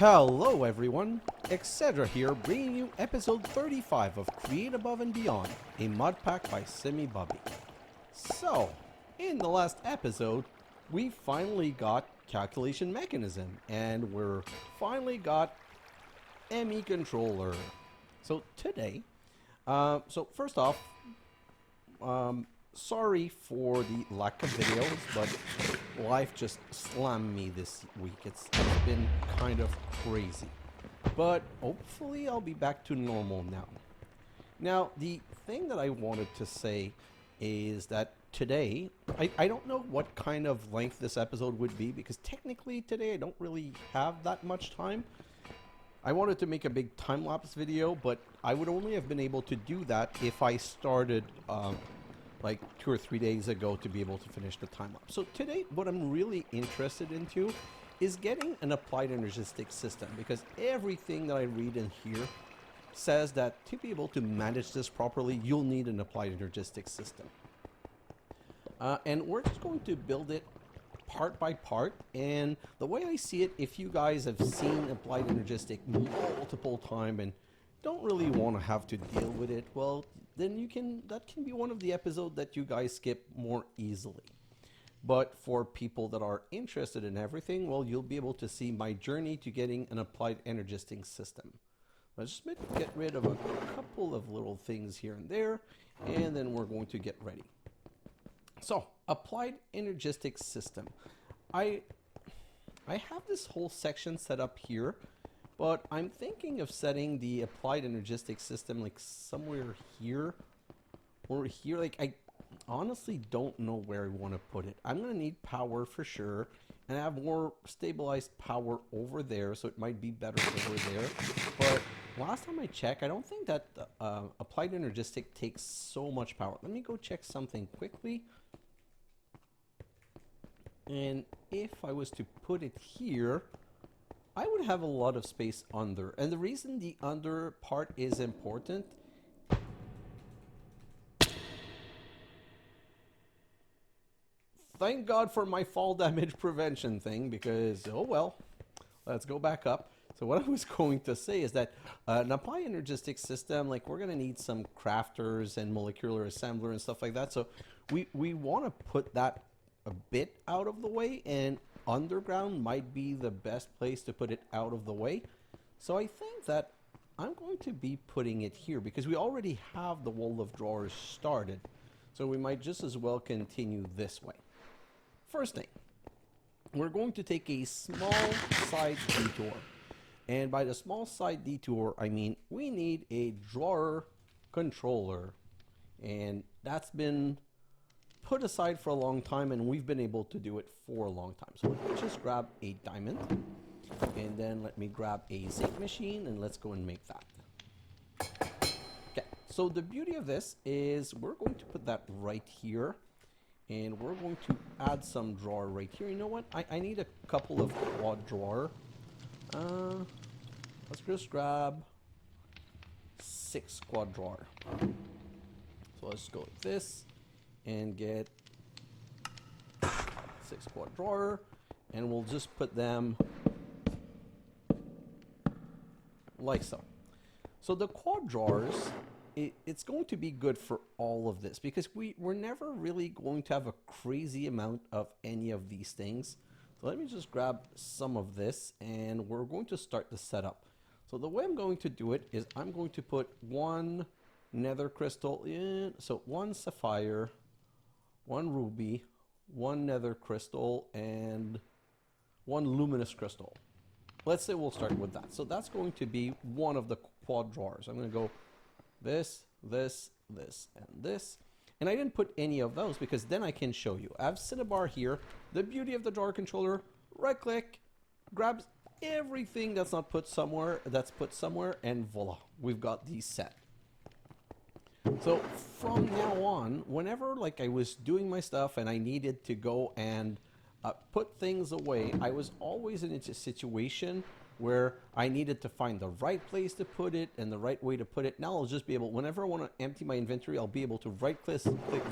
Hello everyone, xHedra here, bringing you episode 35 of Create Above and Beyond, a Modpack by simibubi. So, in the last episode, we finally got calculation mechanism, and we're finally got ME controller. So today, first off, sorry for the lack of videos, but life just slammed me this week. It's been kind of crazy. But hopefully I'll be back to normal now. Now, the thing that I wanted to say is that today, I don't know what kind of length this episode would be, because technically today I don't really have that much time. I wanted to make a big time-lapse video, but I would only have been able to do that if I started like 2 or 3 days ago to be able to finish the time lapse. So today, what I'm really interested into is getting an Applied Energistic system, because everything that I read in here says that to be able to manage this properly, you'll need an Applied Energistic system. And we're just going to build it part by part, and the way I see it, if you guys have seen Applied Energistic multiple times and don't really want to have to deal with it, well, then that can be one of the episodes that you guys skip more easily. But for people that are interested in everything, well, you'll be able to see my journey to getting an Applied Energistic system. Let's just get rid of a couple of little things here and there, and then we're going to get ready. So, Applied Energistic system. I have this whole section set up here, but I'm thinking of setting the Applied Energistic system like somewhere here or here. Like, I honestly don't know where I want to put it. I'm going to need power for sure, and I have more stabilized power over there, so it might be better over there. But last time I checked, I don't think that Applied Energistic takes so much power. Let me go check something quickly. And if I was to put it here, I would have a lot of space under. And the reason the under part is important, thank God for my fall damage prevention thing, because, oh well, let's go back up. So what I was going to say is that an Applied Energistic system, like, we're going to need some crafters and molecular assembler and stuff like that. So we want to put that a bit out of the way, and underground might be the best place to put it out of the way. So I think that I'm going to be putting it here, because we already have the wall of drawers started. So we might just as well continue this way. First thing, we're going to take a small side detour. And by the small side detour, I mean we need a drawer controller. And that's been put aside for a long time, and we've been able to do it for a long time. So let's just grab a diamond, and then let me grab a zinc machine, and let's go and make that. Okay, so the beauty of this is we're going to put that right here, and we're going to add some drawer right here. You know what? I need a couple of quad drawer. Let's just grab 6 quad drawer. So let's go like this and get 6 quad drawer, and we'll just put them like so. So the quad drawers, it's going to be good for all of this, because we're never really going to have a crazy amount of any of these things. So let me just grab some of this, and we're going to start the setup. So the way I'm going to do it is I'm going to put 1 nether crystal in, so 1 sapphire, 1 ruby, 1 nether crystal, and 1 luminous crystal. Let's say we'll start with that. So that's going to be one of the quad drawers. I'm going to go this, this, this, and this. And I didn't put any of those because then I can show you. I have cinnabar here. The beauty of the drawer controller, right click, grabs everything that's not put somewhere, and voila, we've got these set. So from now on, whenever like I was doing my stuff and I needed to go and put things away, I was always in a situation where I needed to find the right place to put it and the right way to put it. Now I'll just be able, whenever I want to empty my inventory, I'll be able to right click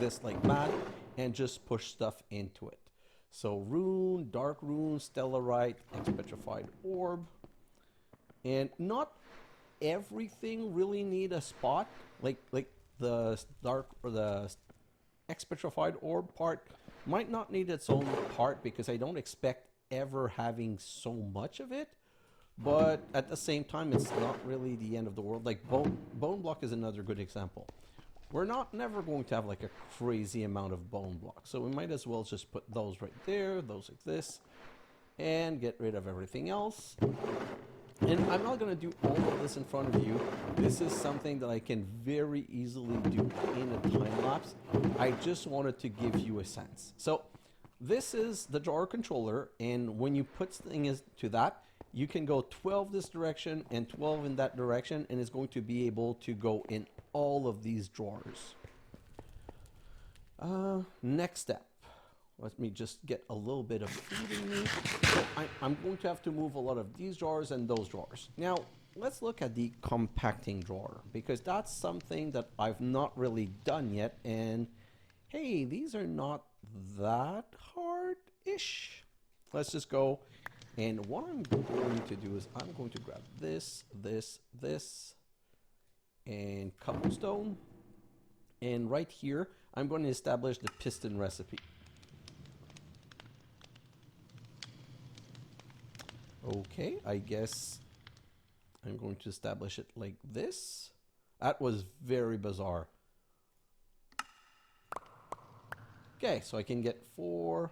this like mad and just push stuff into it. So rune, dark rune, stellarite, expetrified orb. And not everything really need a spot. Like the dark or the expetrified orb part might not need its own part because I don't expect ever having so much of it. But at the same time, it's not really the end of the world. Like bone block is another good example. We're never going to have like a crazy amount of bone block. So we might as well just put those right there, those like this, and get rid of everything else. And I'm not going to do all of this in front of you. This is something that I can very easily do in a time lapse. I just wanted to give you a sense. So this is the drawer controller, and when you put things to that, you can go 12 this direction and 12 in that direction, and it's going to be able to go in all of these drawers. Next step. Let me just get a little bit of food in me. So I'm going to have to move a lot of these drawers and those drawers. Now, let's look at the compacting drawer, because that's something that I've not really done yet. And hey, these are not that hard-ish. Let's just go. And what I'm going to do is I'm going to grab this, and cobblestone. And right here, I'm going to establish the piston recipe. Okay, I guess I'm going to establish it like this. That was very bizarre. Okay, so I can get 4.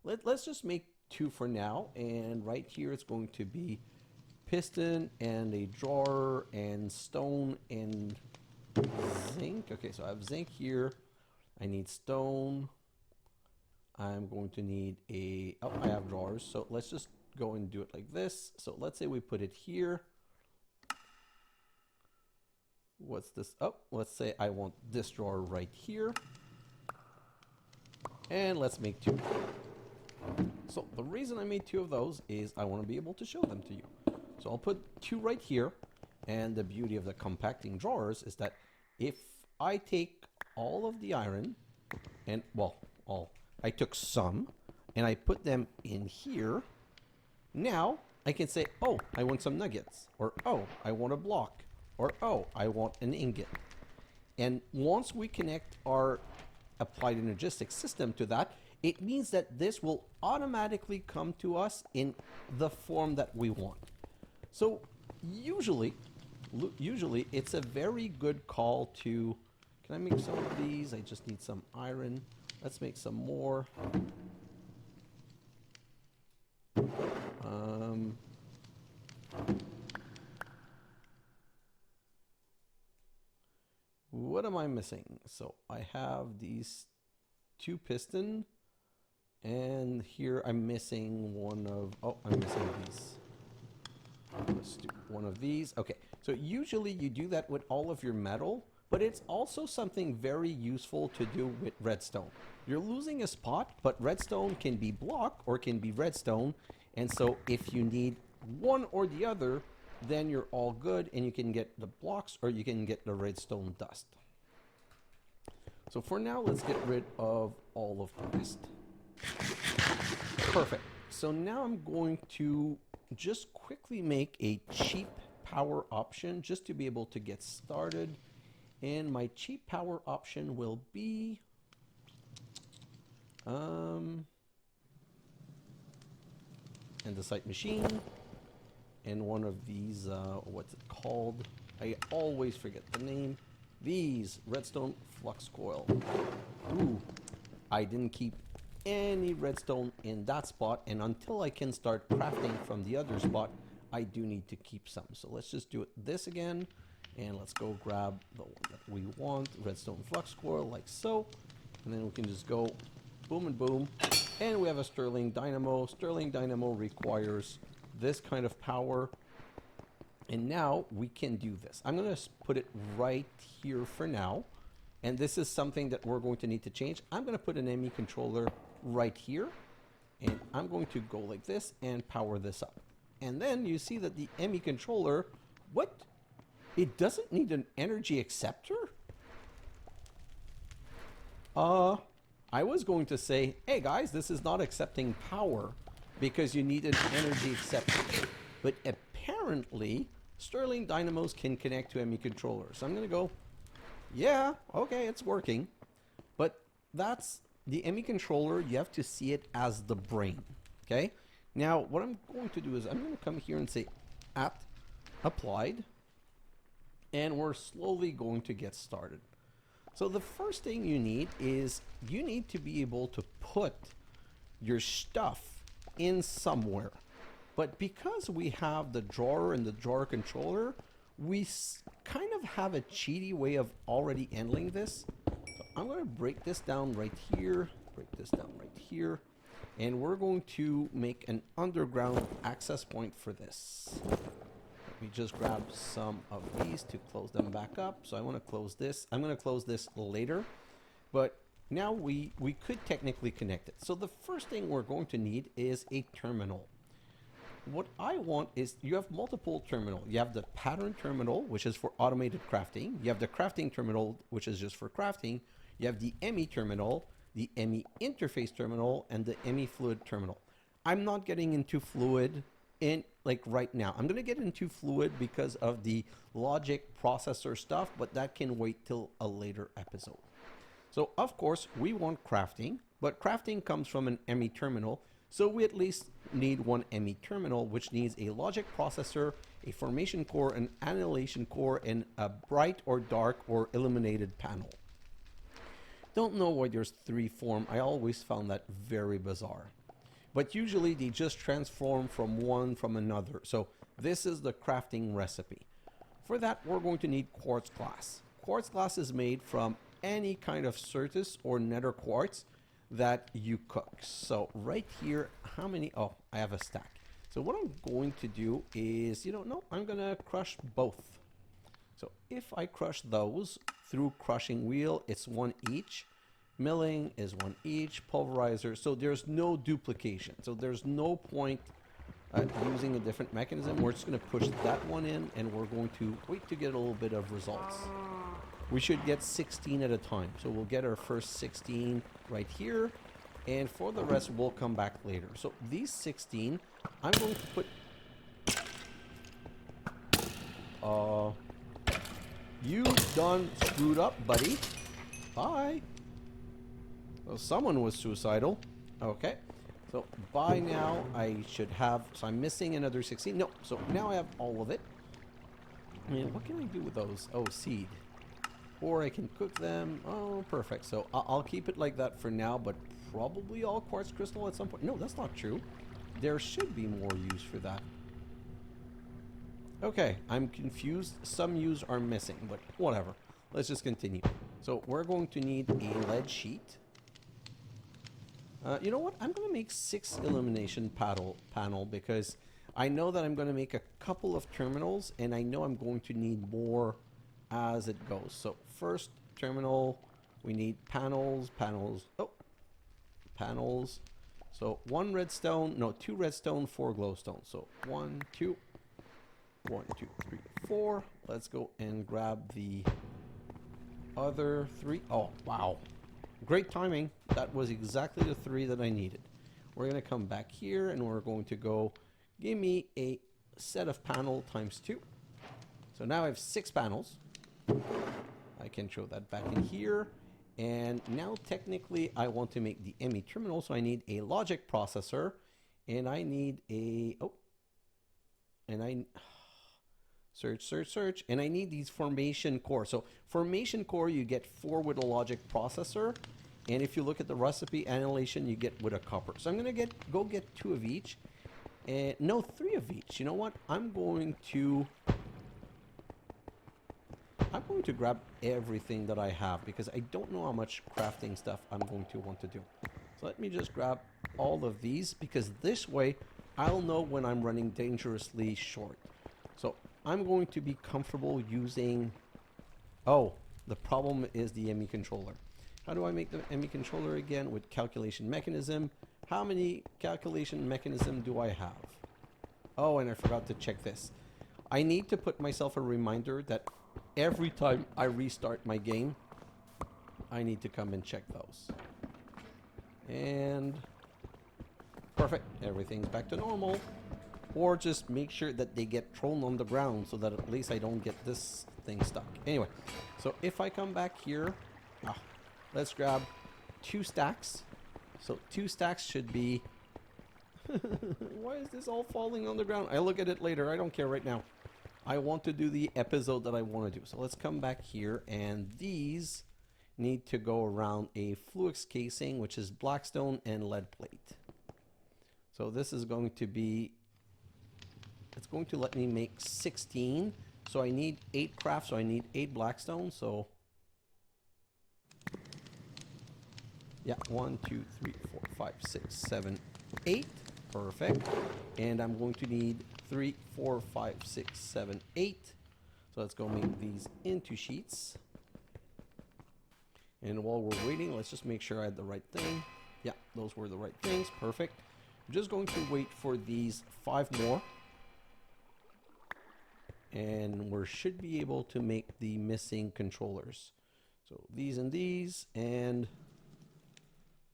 Let's just make 2 for now. And right here it's going to be piston and a drawer and stone and zinc. Okay, so I have zinc here. I need stone. I'm going to need a... Oh, I have drawers. So let's just go and do it like this. So let's say we put it here. What's this? Oh, let's say I want this drawer right here. And let's make 2. So the reason I made 2 of those is I want to be able to show them to you. So I'll put 2 right here. And the beauty of the compacting drawers is that if I take all of the iron and, well, I took some and I put them in here. Now I can say, oh, I want some nuggets, or oh, I want a block, or oh, I want an ingot. And once we connect our Applied Energistic system to that, it means that this will automatically come to us in the form that we want. So usually it's a very good call to, can I make some of these? I just need some iron. Let's make some more. What am I missing? So I have these 2 piston, and here I'm missing one of, oh, I'm missing these. Let's do one of these. Okay, so usually you do that with all of your metal, but it's also something very useful to do with redstone. You're losing a spot, but redstone can be block or can be redstone. And so if you need one or the other, then you're all good and you can get the blocks or you can get the redstone dust. So for now, let's get rid of all of the rest. Perfect. So now I'm going to just quickly make a cheap power option just to be able to get started. And my cheap power option will be andesite machine and one of these what's it called? I always forget the name. These redstone flux coil. Ooh, I didn't keep any redstone in that spot, and until I can start crafting from the other spot, I do need to keep some. So let's just do it this again. And let's go grab the one that we want, redstone flux coil, like so. And then we can just go boom and boom. And we have a Stirling dynamo. Stirling dynamo requires this kind of power. And now we can do this. I'm going to put it right here for now. And this is something that we're going to need to change. I'm going to put an ME controller right here. And I'm going to go like this and power this up. And then you see that the ME controller, what? It doesn't need an energy acceptor? I was going to say, hey guys, this is not accepting power because you need an energy acceptor. But apparently Stirling dynamos can connect to ME controllers. So I'm going to go, yeah, okay, it's working. But that's the ME controller. You have to see it as the brain. Okay. Now, what I'm going to do is I'm going to come here and say at applied. And we're slowly going to get started. So the first thing you need is you need to be able to put your stuff in somewhere. But because we have the drawer and the drawer controller, we kind of have a cheaty way of already handling this. So I'm going to break this down right here, break this down right here, and we're going to make an underground access point for this. Let me just grab some of these to close them back up. So I want to close this. I'm going to close this later, but now we could technically connect it. So the first thing we're going to need is a terminal. What I want is you have multiple terminals. You have the pattern terminal, which is for automated crafting. You have the crafting terminal, which is just for crafting. You have the ME terminal, the ME interface terminal, and the ME fluid terminal. I'm not getting into fluid in like right now. I'm going to get into fluid because of the logic processor stuff, but that can wait till a later episode. So of course we want crafting, but crafting comes from an ME terminal. So we at least need one ME terminal, which needs a logic processor, a formation core, an annihilation core, and a bright or dark or illuminated panel. Don't know why there's 3 form. I always found that very bizarre. But usually they just transform from one from another. So this is the crafting recipe. For that, we're going to need quartz glass. Quartz glass is made from any kind of Certus or nether quartz that you cook. So right here, how many? Oh, I have a stack. So what I'm going to do is, no, I'm going to crush both. So if I crush those through crushing wheel, it's 1 each. Milling is 1 each. Pulverizer. So there's no duplication. So there's no point using a different mechanism. We're just going to push that one in and we're going to wait to get a little bit of results. We should get 16 at a time. So we'll get our first 16 right here. And for the rest, we'll come back later. So these 16, I'm going to put... you done screwed up, buddy. Bye. Well, someone was suicidal. Okay. So by now, I should have... So I'm missing another 16. No. So now I have all of it. And what can I do with those? Oh, seed. Or I can cook them. Oh, perfect. So I'll keep it like that for now, but probably all quartz crystal at some point. No, that's not true. There should be more use for that. Okay, I'm confused. Some use are missing, but whatever. Let's just continue. So we're going to need a lead sheet. You know what? I'm going to make 6 illumination panel because I know that I'm going to make a couple of terminals, and I know I'm going to need more as it goes. So first terminal, we need panels. Oh, panels. So 1 redstone, no, 2 redstone, 4 glowstone. So 1, 2, 1, 2, 3, 4. Let's go and grab the other 3. Oh, wow. Great timing. That was exactly the 3 that I needed. We're going to come back here and we're going to go, give me a set of panel times 2. So now I have 6 panels. I can throw that back in here. And now technically I want to make the ME terminal. So I need a logic processor and I need a, search. And I need these formation core. So formation core, you get 4 with a logic processor. And if you look at the recipe, annihilation, you get with a copper. So I'm going to go get 2 of each. And no, 3 of each. You know what? I'm going to grab everything that I have because I don't know how much crafting stuff I'm going to want to do. So let me just grab all of these because this way I'll know when I'm running dangerously short. So I'm going to be comfortable using... Oh, the problem is the ME controller. How do I make the ME controller again? With calculation mechanism. How many calculation mechanism do I have? Oh, and I forgot to check this. I need to put myself a reminder that every time I restart my game, I need to come and check those. And perfect. Everything's back to normal. or just make sure that they get thrown on the ground so that at least I don't get this thing stuck. Anyway, so if I come back here, let's grab 2 stacks. So 2 stacks should be... Why is this all falling on the ground? I look at it later. I don't care right now. I want to do the episode that I want to do. So let's come back here, and these need to go around a Fluix casing, which is blackstone and lead plate. So this is going to be... It's going to let me make 16. So I need 8 craft, so I need 8 blackstone. So yeah, 1, 2, 3, 4, 5, 6, 7, 8. Perfect. And I'm going to need 3, 4, 5, 6, 7, 8. So let's go make these into sheets. And while we're waiting, let's just make sure I had the right thing. Yeah, those were the right things. Perfect. I'm just going to wait for these 5 more. And we should be able to make the missing controllers. So these and these, and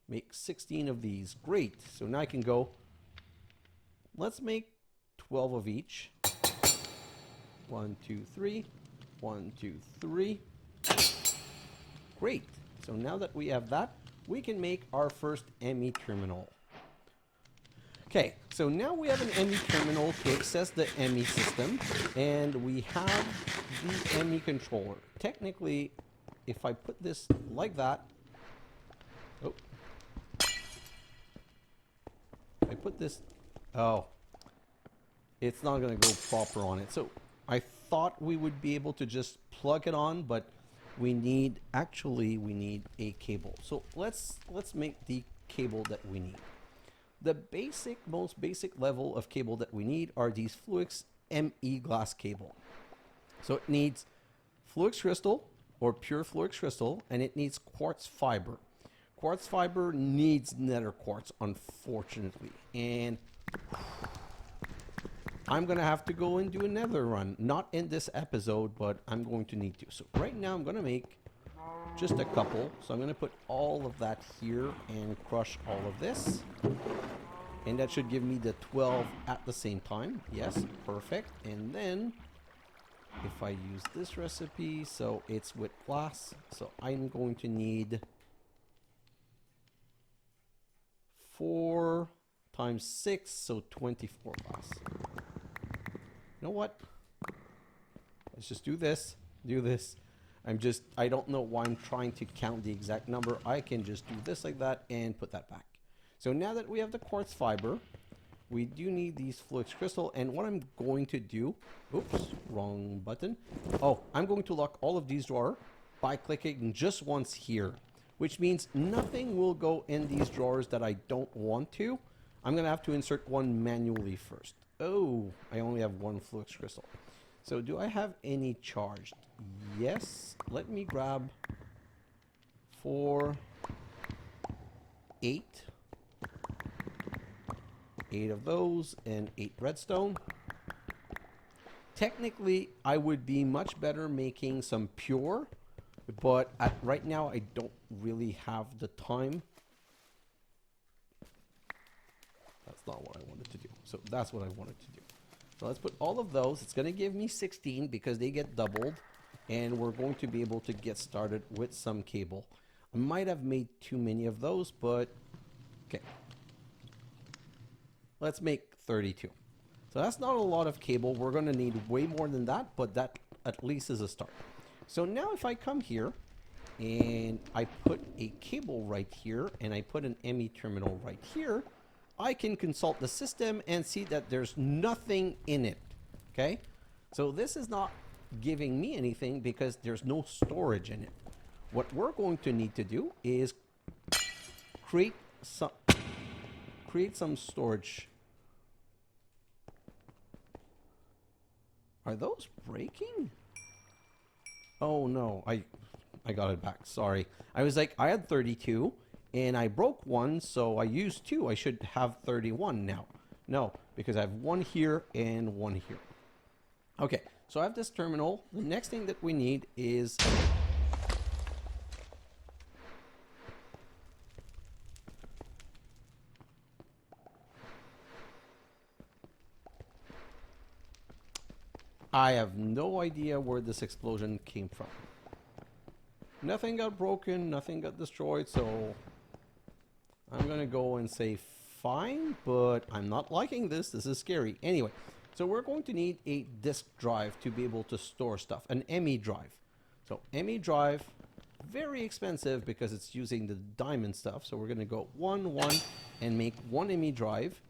make 16 of these. Great. So now I can go. Let's make 12 of each. 1, 2, 3. 1, 2, 3. Great. So now that we have that, we can make our first ME terminal. Okay, so now we have an ME terminal to access the ME system, and we have the ME controller. Technically, if I put this like that, I put this, it's not going to go proper on it. So I thought we would be able to just plug it on, but we need a cable. So let's make the cable that we need. The most basic level of cable that we need are these Fluix ME glass cable. So it needs Fluix crystal or pure Fluix crystal, and it needs quartz fiber. Quartz fiber needs nether quartz, unfortunately, and I'm gonna have to go and do a nether run. Not in this episode, but I'm going to need to. So right now I'm gonna make just a couple. So I'm gonna put all of that here and crush all of this. And that should give me the 12 at the same time. Yes, perfect. And then if I use this recipe, so it's with glass. So I'm going to need 4 times 6, so 24 glass. You know what? Let's just do this. I don't know why I'm trying to count the exact number. I can just do this like that and put that back. So now that we have the quartz fiber, we do need these Fluix crystal. And what I'm going to do, oops, wrong button. Oh, I'm going to lock all of these drawers by clicking just once here, which means nothing will go in these drawers that I don't want to. I'm going to have to insert one manually first. Oh, I only have 1 Fluix crystal. So do I have any charged? Yes. Let me grab 4, 8 of those and 8 redstone. Technically, I would be much better making some pure, but right now I don't really have the time. That's not what I wanted to do. So that's what I wanted to do. So let's put all of those. It's going to give me 16 because they get doubled. And we're going to be able to get started with some cable. I might have made too many of those, but okay. Let's make 32. So that's not a lot of cable. We're going to need way more than that, but that at least is a start. So now if I come here and I put a cable right here and I put an ME terminal right here, I can consult the system and see that there's nothing in it. Okay? So this is not giving me anything because there's no storage in it. What we're going to need to do is create some storage. Are those breaking? Oh no, I got it back. Sorry. I was like, I had 32 and I broke one, so I used 2. I should have 31 now. No, because I have 1 here and 1 here. Okay, so I have this terminal. The next thing that we need is I have no idea where this explosion came from. Nothing got broken, nothing got destroyed, so I'm gonna go and say fine, but I'm not liking this. This is scary. Anyway, so we're going to need a disk drive to be able to store stuff, an ME drive. So ME drive, very expensive because it's using the diamond stuff. So we're gonna go 1, 1, and make one ME drive,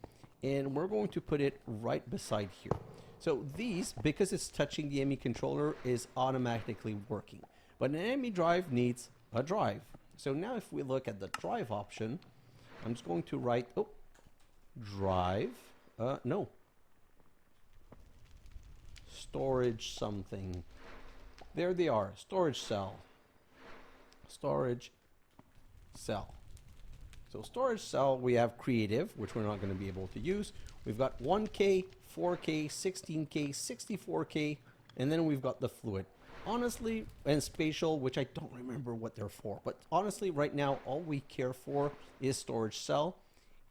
and we're going to put it right beside here. So these, because it's touching the ME controller, is automatically working. But an ME drive needs a drive. So now if we look at the drive option, I'm just going to write, oh, drive, no. Storage something. There they are, storage cell. Storage cell. So storage cell, we have creative, which we're not going to be able to use. We've got 1K, 4K, 16K, 64K, and then we've got the fluid. Honestly, and spatial, which I don't remember what they're for, but honestly right now all we care for is storage cell,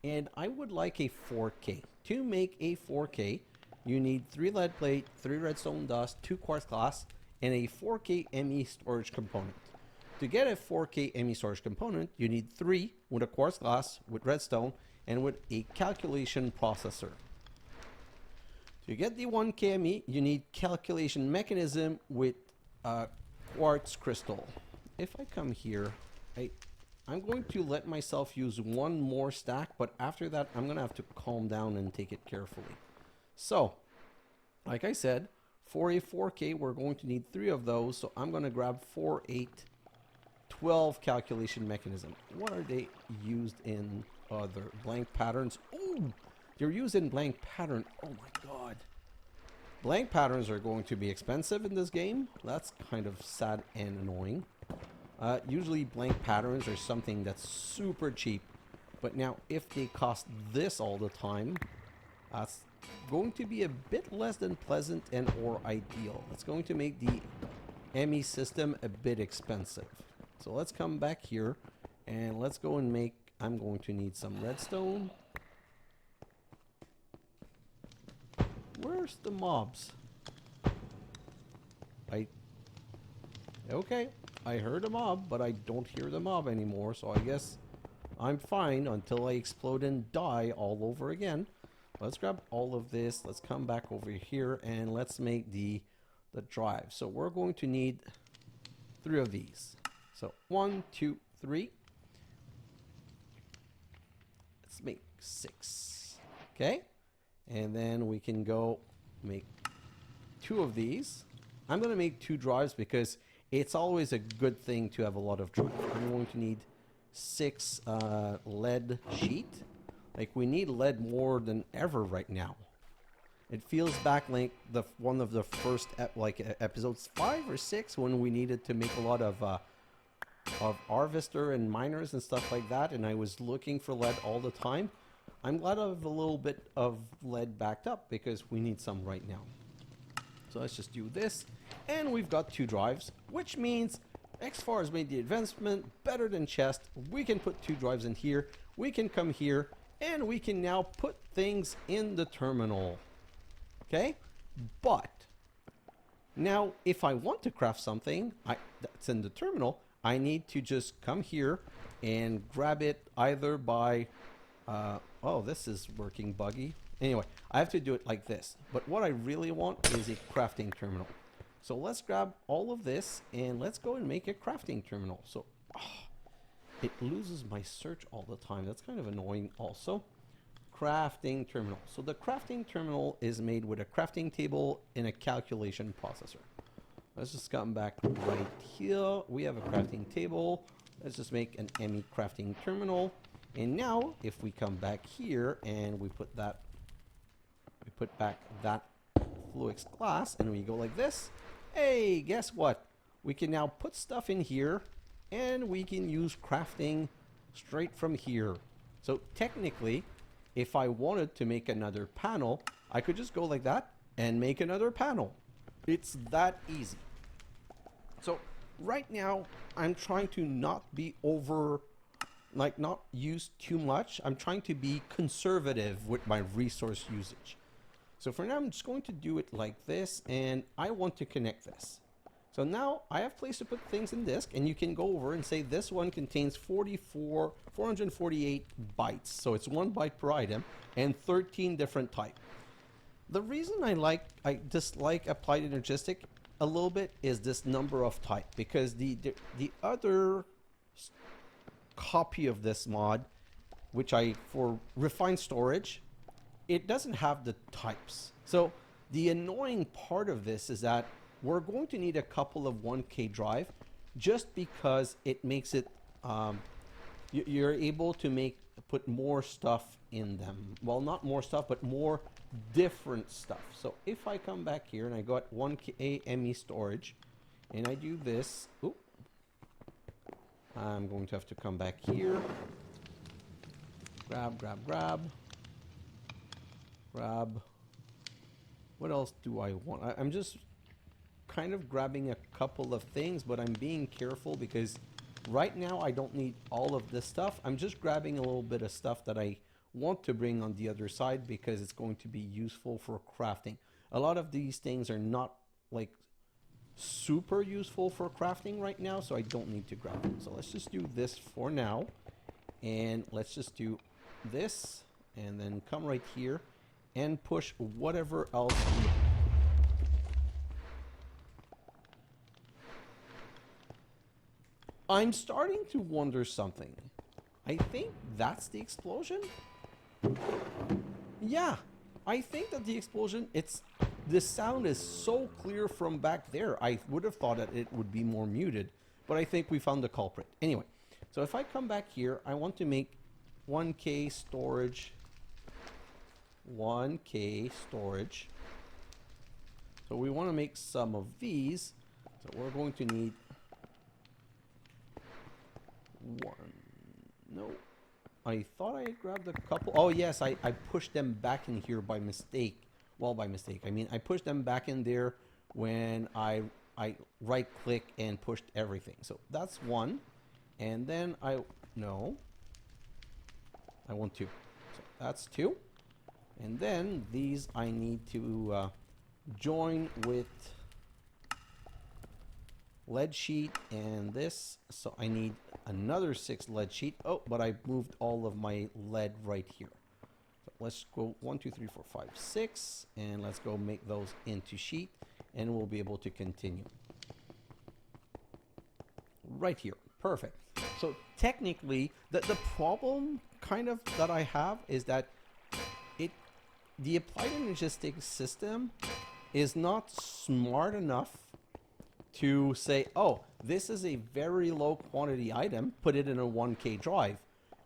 and I would like a 4K. To make a 4K, you need 3 lead plate, 3 redstone dust, 2 quartz glass, and a 4K ME storage component. To get a 4K ME storage component, you need 3 with a quartz glass, with redstone, and with a calculation processor. To get the 1K ME, you need calculation mechanism with quartz crystal. If I come here, I'm going to let myself use 1 more stack, but after that I'm gonna have to calm down and take it carefully. So like I said, for a 4K we're going to need 3 of those, so I'm gonna grab 4, 8, 12 calculation mechanism. What are they used in? Other blank patterns. Oh, they're used in blank pattern. Oh my god. Blank patterns are going to be expensive in this game. That's kind of sad and annoying. Usually blank patterns are something that's super cheap. But now if they cost this all the time, that's going to be a bit less than pleasant and or ideal. It's going to make the ME system a bit expensive. So let's come back here and let's go and make, I'm going to need some redstone. Where's the mobs? Okay, I heard a mob, but I don't hear the mob anymore, so I guess I'm fine until I explode and die all over again. Let's grab all of this, let's come back over here, and let's make the drive. So we're going to need 3 of these. So 1, 2, 3. Let's make 6. Okay? And then we can go make 2 of these. I'm going to make 2 drives because it's always a good thing to have a lot of drive. I'm going to need 6 lead sheet. Like, we need lead more than ever right now. It feels back like one of the first episodes 5 or 6 when we needed to make a lot of harvester and miners and stuff like that, and I was looking for lead all the time. I'm glad I have a little bit of lead backed up because we need some right now. So let's just do this, and we've got 2 drives, which means X-Far has made the advancement better than chest. We can put 2 drives in here, we can come here, and we can now put things in the terminal. Okay, but now if I want to craft something that's in the terminal, I need to just come here and grab it either by oh, this is working buggy. Anyway, I have to do it like this, but what I really want is a crafting terminal. So let's grab all of this and let's go and make a crafting terminal. So it loses my search all the time. That's kind of annoying also. Crafting terminal. So the crafting terminal is made with a crafting table and a calculation processor. Let's just come back right here. We have a crafting table. Let's just make an ME crafting terminal. And now if we come back here and we put that, we put back that Fluix glass and we go like this. Hey, guess what? We can now put stuff in here and we can use crafting straight from here. So technically, if I wanted to make another panel, I could just go like that and make another panel. It's that easy. So right now, I'm trying to not be not use too much. I'm trying to be conservative with my resource usage. So for now, I'm just going to do it like this, and I want to connect this. So now I have place to put things in disk, and you can go over and say this one contains 448 bytes. So it's 1 byte per item and 13 different types. The reason I dislike Applied Energistic a little bit is this number of type, because the other copy of this mod, which for refined storage, it doesn't have the types. So the annoying part of this is that we're going to need a couple of 1K drive, just because it makes it you're able to put more stuff in them. Well, not more stuff, but more different stuff. So if I come back here and I got 1K ME storage and I do this, I'm going to have to come back here, grab. What else do I want? I'm just kind of grabbing a couple of things, but I'm being careful because right now I don't need all of this stuff. I'm just grabbing a little bit of stuff that I want to bring on the other side because it's going to be useful for crafting. A lot of these things are not like super useful for crafting right now, so I don't need to grab them. So let's just do this for now, and let's just do this and then come right here and push whatever else. I'm starting to wonder something. I think that's the explosion. Yeah, I think that the explosion, the sound is so clear from back there. I would have thought that it would be more muted, but I think we found the culprit. Anyway, so if I come back here, I want to make 1K storage. 1K storage. So we want to make some of these. So we're going to need one. No. I thought I grabbed a couple. Oh, yes, I pushed them back in here by mistake. Well, by mistake. I mean, I pushed them back in there when I right-click and pushed everything. So that's one. And then I want two. So that's two. And then these I need to join with lead sheet and this. So I need another 6 lead sheet. Oh, but I moved all of my lead right here. So let's go 1, 2, 3, 4, 5, 6. And let's go make those into sheet. And we'll be able to continue. Right here. Perfect. So technically, the problem kind of that I have is that the Applied Energistic system is not smart enough to say, oh, this is a very low quantity item, put it in a 1K drive.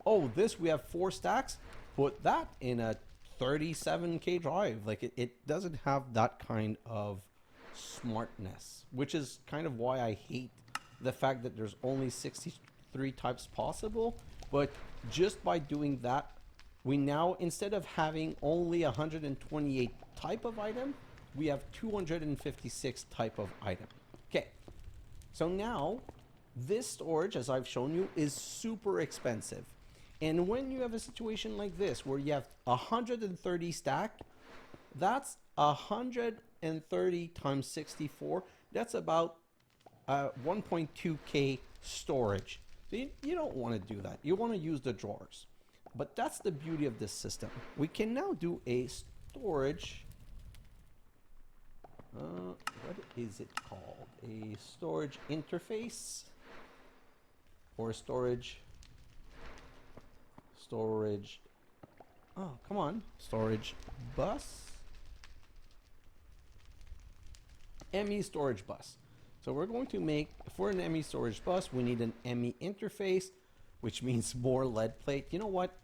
Oh, we have 4 stacks, put that in a 37K drive. Like it doesn't have that kind of smartness, which is kind of why I hate the fact that there's only 63 types possible. But just by doing that, we now, instead of having only 128 type of item, we have 256 type of item. Okay, so now this storage, as I've shown you, is super expensive. And when you have a situation like this, where you have 130 stack, that's 130 times 64. That's about 1.2K storage. So you don't want to do that. You want to use the drawers. But that's the beauty of this system. We can now do a storage. What is it called? A storage interface? Or storage. Oh, come on. Storage bus. ME storage bus. So we're going to make, for an ME storage bus, we need an ME interface, which means more lead plate. You know what?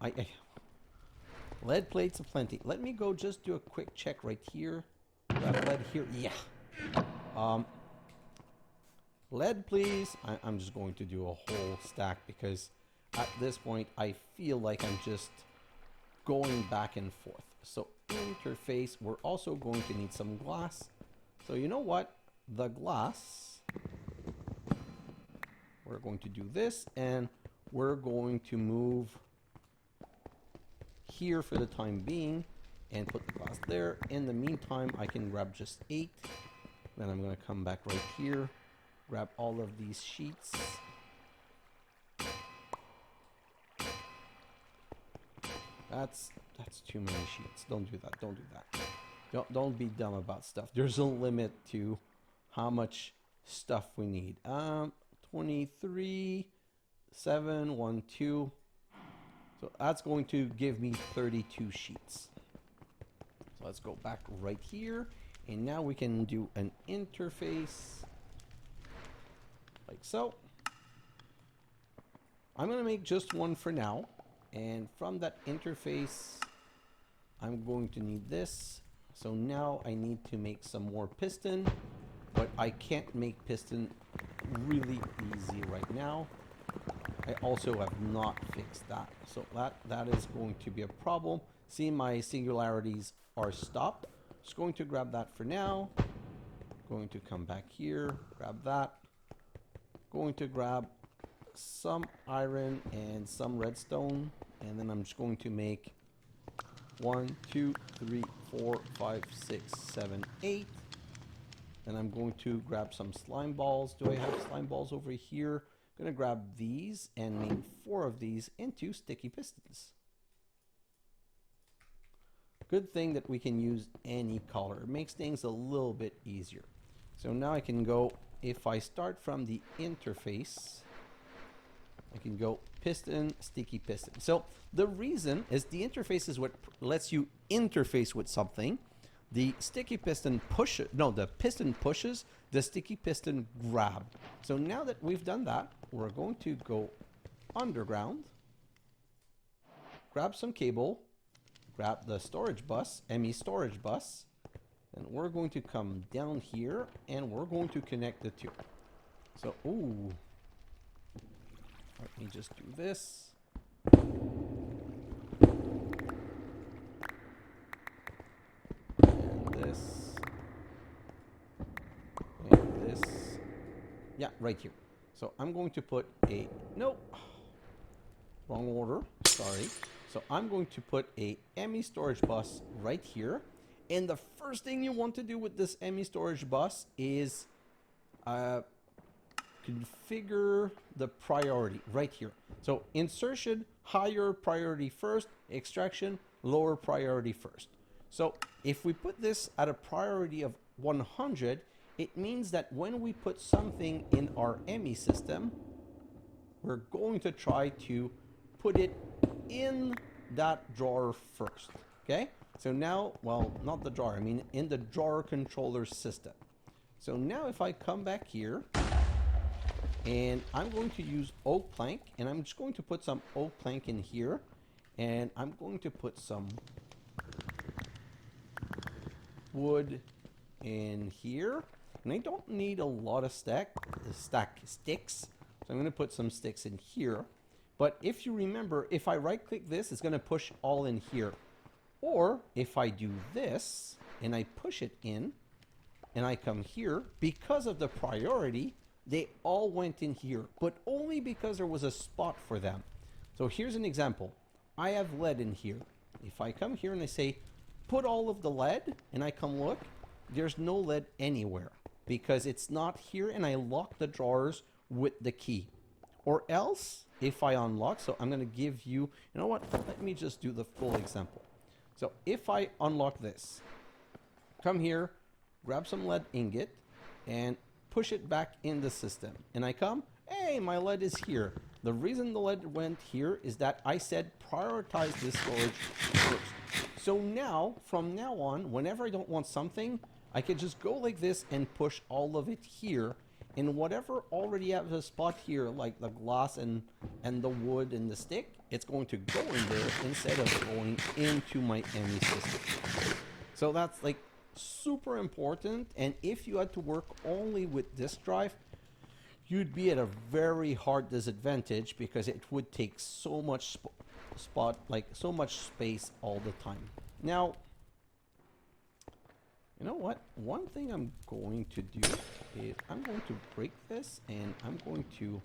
Lead plates aplenty. Let me go just do a quick check right here. Grab lead here. Yeah. Lead, please. I'm just going to do a whole stack because at this point I feel like I'm just going back and forth. So interface, we're also going to need some glass. So you know what? The glass, we're going to do this, and we're going to move here for the time being. and put the glass there. In the meantime, I can grab just 8. Then I'm going to come back right here, grab all of these sheets. That's too many sheets. Don't do that. Don't do that. Don't be dumb about stuff. There's a limit to how much stuff we need. 23, 7, 1, 2. So that's going to give me 32 sheets. So let's go back right here. And now we can do an interface like so. I'm going to make just one for now. And from that interface, I'm going to need this. So now I need to make some more piston, but I can't make piston really easy right now. I also have not fixed that. So that is going to be a problem. See, my singularities are stopped. Just going to grab that for now. Going to come back here, grab that. Going to grab some iron and some redstone, and then I'm just going to make 1, 2, 3, 4, 5, 6, 7, 8. Then I'm going to grab some slime balls. Do I have slime balls over here? I'm going to grab these and make 4 of these into sticky pistons. Good thing that we can use any color. It makes things a little bit easier. So now I can go, if I start from the interface, I can go piston, sticky piston. So the reason is the interface is what lets you interface with something. The sticky piston pushes, no, the piston pushes, the sticky piston grab. So now that we've done that, we're going to go underground, grab some cable, grab the storage bus, ME storage bus, and we're going to come down here and we're going to connect the two. So, ooh. Let me just do this. And this. And this. Yeah, right here. So I'm going to put a... Nope. Wrong order. Sorry. So I'm going to put a ME storage bus right here. And the first thing you want to do with this ME storage bus is... configure the priority right here. So insertion, higher priority first, extraction, lower priority first. So if we put this at a priority of 100, it means that when we put something in our ME system, we're going to try to put it in that drawer first. Okay? So now, well, not the drawer, I mean in the drawer controller system. So now if I come back here, and I'm going to use oak plank, and I'm just going to put some oak plank in here, and I'm going to put some wood in here, and I don't need a lot of stack sticks, so I'm going to put some sticks in here. But if you remember, if I right click this, it's going to push all in here. Or if I do this and I push it in and I come here, because of the priority, they all went in here, but only because there was a spot for them. So here's an example. I have lead in here. If I come here and I say, put all of the lead, and I come look, there's no lead anywhere because it's not here, and I lock the drawers with the key. Or else, if I unlock, so I'm going to give you, you know what, let me just do the full example. So if I unlock this, come here, grab some lead ingot, and push it back in the system, and I come, hey, my lead is here. The reason the lead went here is that I said prioritize this storage first. So now, from now on, whenever I don't want something, I can just go like this and push all of it here, and whatever already has a spot here, like the glass and the wood and the stick, it's going to go in there instead of going into my ME system. So that's like super important, and if you had to work only with disk drive, you'd be at a very hard disadvantage because it would take so much so much space all the time. Now, you know what? One thing I'm going to do is I'm going to break this, and I'm going to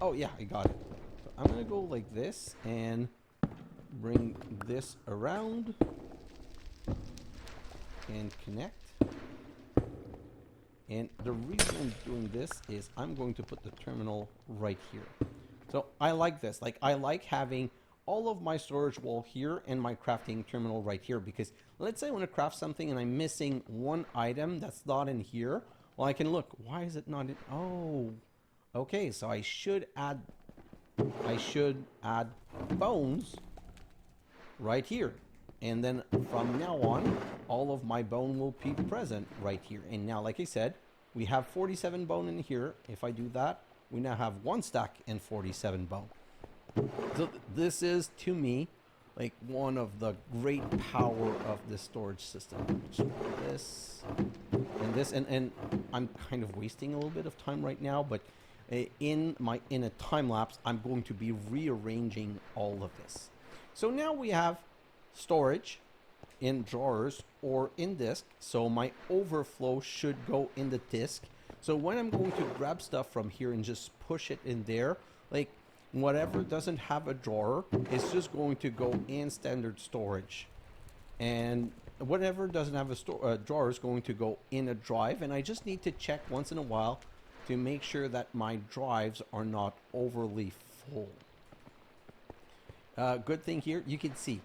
Oh yeah, I got it. So I'm gonna go like this and bring this around and connect. And the reason I'm doing this is I'm going to put the terminal right here. So I like this. Like, I like having all of my storage wall here and my crafting terminal right here, because let's say I want to craft something and I'm missing one item that's not in here. Well, I can look. Why is it not in? Oh, okay. So I should add bones right here. And then from now on, all of my bone will be present right here. And now, like I said, we have 47 bone in here. If I do that, we now have 1 stack and 47 bone. So this is, to me, like one of the great power of the storage system. This and this, and I'm kind of wasting a little bit of time right now, but in a time lapse, I'm going to be rearranging all of this. So now we have storage in drawers or in disk, so my overflow should go in the disk. So when I'm going to grab stuff from here and just push it in there, like whatever doesn't have a drawer is just going to go in standard storage, and whatever doesn't have a drawer is going to go in a drive. And I just need to check once in a while to make sure that my drives are not overly full. Good thing here, you can see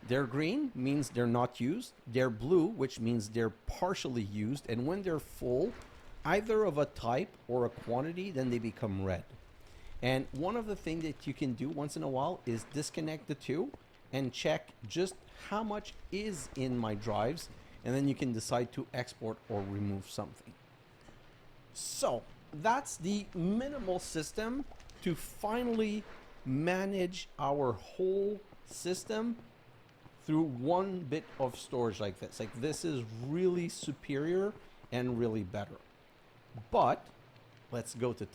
they're green, means they're not used. They're blue, which means they're partially used. And when they're full, either of a type or a quantity, then they become red. And one of the things that you can do once in a while is disconnect the two and check just how much is in my drives. And then you can decide to export or remove something. So that's the minimal system to finally manage our whole system through one bit of storage like this. Like, this is really superior and really better. But let's go to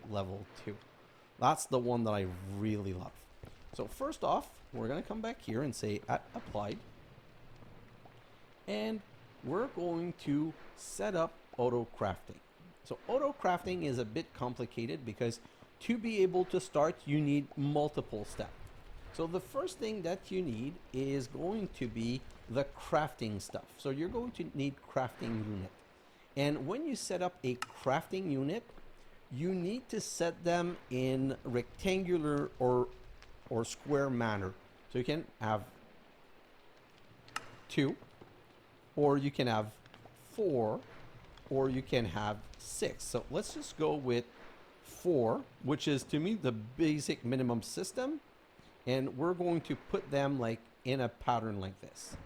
level 2. That's the one that I really love. So first off, we're going to come back here and say at applied, and we're going to set up auto crafting. So auto crafting is a bit complicated because to be able to start, you need multiple steps. So the first thing that you need is going to be the crafting stuff. So you're going to need crafting unit. And when you set up a crafting unit, you need to set them in rectangular or square manner. So you can have 2, or you can have 4, or you can have 6. So let's just go with 4, which is to me the basic minimum system. And we're going to put them like in a pattern like this.